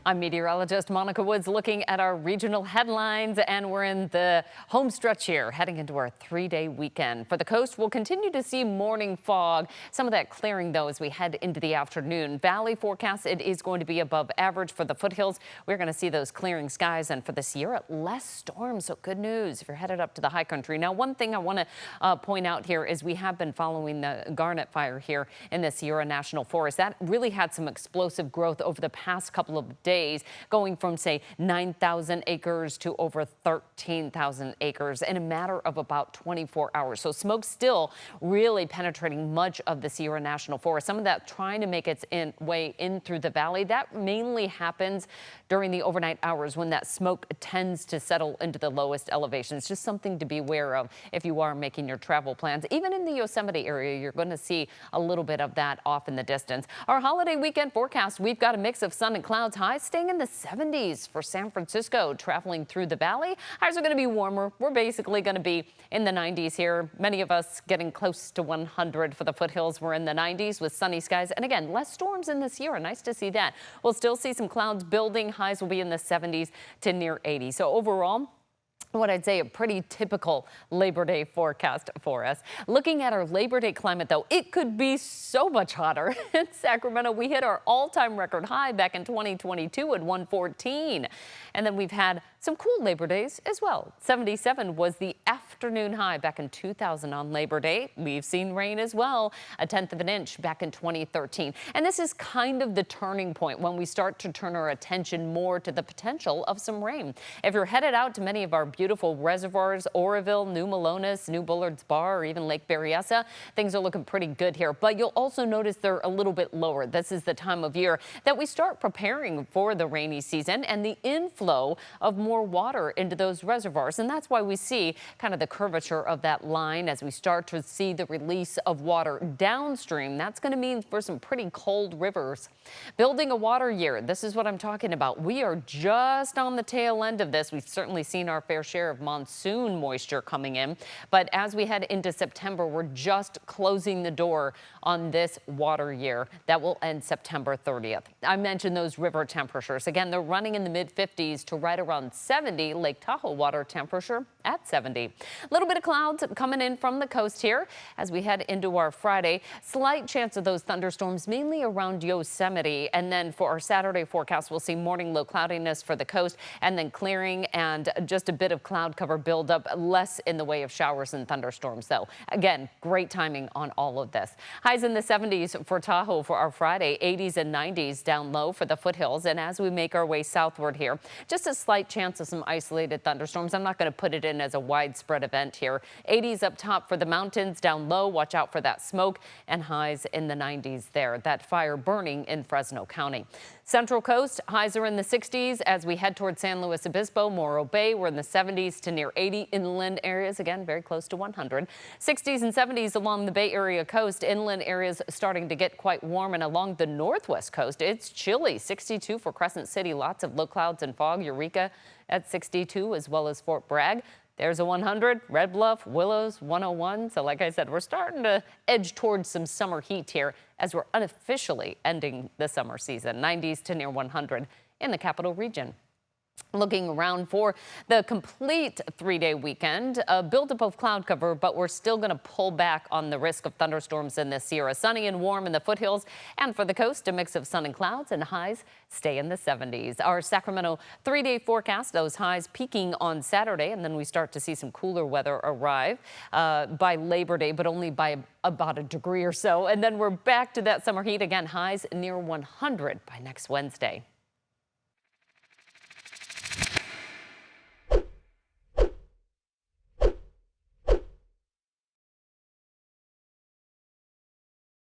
I'm meteorologist Monica Woods looking at our regional headlines, and we're in the home stretch here, heading into our three-day weekend. For the coast, we'll continue to see morning fog. Some of that clearing, though, as we head into the afternoon. Valley forecast, it is going to be above average. For the foothills, we're going to see those clearing skies, and for the Sierra, less storms. So good news if you're headed up to the high country. Now, one thing I want to point out here is we have been following the Garnet Fire here in the Sierra National Forest. That really had some explosive growth over the past couple of days, going from, say, 9,000 acres to over 13,000 acres in a matter of about 24 hours. So smoke still really penetrating much of the Sierra National Forest. Some of that trying to make its way in through the valley. That mainly happens during the overnight hours when that smoke tends to settle into the lowest elevations. Just something to be aware of if you are making your travel plans. Even in the Yosemite area, you're going to see a little bit of that off in the distance. Our holiday weekend forecast, we've got a mix of sun and clouds. Highs staying in the 70s for San Francisco. Traveling through the valley, highs are going to be warmer. We're basically going to be in the 90s here. Many of us getting close to 100 for the foothills. We're in the 90s with sunny skies. And again, less storms in the Sierra. Nice to see that. We'll still see some clouds building. Highs will be in the 70s to near 80. So overall, what I'd say a pretty typical Labor Day forecast for us. Looking at our Labor Day climate, though, it could be so much hotter. In Sacramento, we hit our all-time record high back in 2022 at 114. And then we've had some cool Labor Days as well. 77 was the afternoon high back in 2000 on Labor Day. We've seen rain as well, 1/10 of an inch back in 2013. And this is kind of the turning point when we start to turn our attention more to the potential of some rain. If you're headed out to many of our beautiful reservoirs, Oroville, New Melones, New Bullards Bar, or even Lake Berryessa, things are looking pretty good here. But you'll also notice they're a little bit lower. This is the time of year that we start preparing for the rainy season and the inflow of more water into those reservoirs. And that's why we see kind of the curvature of that line as we start to see the release of water downstream. That's going to mean for some pretty cold rivers. Building a water year. This is what I'm talking about. We are just on the tail end of this. We've certainly seen our fair share of monsoon moisture coming in. But as we head into September, we're just closing the door on this water year that will end September 30th. I mentioned those river temperatures. Again, they're running in the mid-50s to right around 70. Lake Tahoe water temperature at 70. A little bit of clouds coming in from the coast here as we head into our Friday. Slight chance of those thunderstorms mainly around Yosemite. And then for our Saturday forecast, we'll see morning low cloudiness for the coast and then clearing and just a bit of cloud cover buildup, less in the way of showers and thunderstorms, though. Again, great timing on all of this. Highs in the 70s for Tahoe for our Friday, 80s and 90s down low for the foothills. And as we make our way southward here, just a slight chance of some isolated thunderstorms. I'm not going to put it in as a widespread event here. 80s up top for the mountains, down low. Watch out for that smoke, and highs in the 90s there. That fire burning in Fresno County. Central Coast, highs are in the 60s as we head toward San Luis Obispo, Morro Bay. We're in the 70s to near 80. Inland areas, again, very close to 100. 60s and 70s along the Bay Area coast. Inland areas starting to get quite warm, and along the northwest coast, it's chilly. 62 for Crescent City. Lots of low clouds and fog. Eureka at 62, as well as Fort Bragg. There's a 100, Red Bluff, Willows, 101. So like I said, we're starting to edge towards some summer heat here as we're unofficially ending the summer season. 90s to near 100 in the capital region. Looking around for the complete three-day weekend, a buildup of cloud cover, but we're still going to pull back on the risk of thunderstorms in the Sierra. Sunny and warm in the foothills, and for the coast, a mix of sun and clouds, and highs stay in the 70s. Our Sacramento three-day forecast, those highs peaking on Saturday, and then we start to see some cooler weather arrive by Labor Day, but only by about a degree or so. And then we're back to that summer heat again, highs near 100 by next Wednesday.